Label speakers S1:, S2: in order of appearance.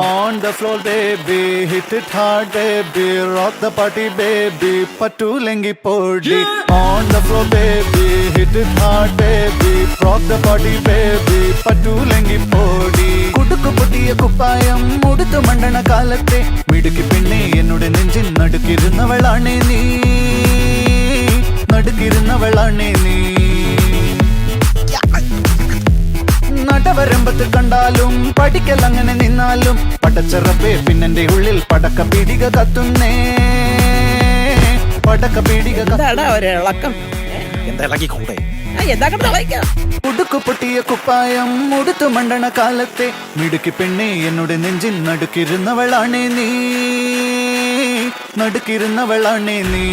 S1: On the floor, baby, hit it hard, baby, rock the party, baby, pattu lengi podi. On the floor, baby, hit it hard, baby, rock the party, baby, pattu lengi podi. കുടുക്കു പൊട്ടിയ കുപ്പായം മുടുത്തു മണ്ടണ കാലത്തെ മിടുക്കി പെണ്ണെ എന്നോട് നെഞ്ചിൽ നടുക്കിരുന്നവളാണേ നീ, നടുക്കിരുന്നവളാണേ നീ. നടവരമ്പത്ത് കണ്ടാലും പഠിക്കൽ അങ്ങനെ നിന്നാലും പടച്ചറപ്പേ പിന്നെന്റെ ഉള്ളിൽ പടക്ക പീടിക കത്തുന്നേ, പടക്ക പീടിക. ഉടുക്കു പൊട്ടിയ കുപ്പായം മുടുത്തു മണ്ടണ കാലത്തെ മിടുക്കി പെണ്ണെ എന്നോട് നെഞ്ചിൽ നടുക്കിരുന്നവളാണേ നീ, നടുക്കിരുന്നവളാണേ നീ.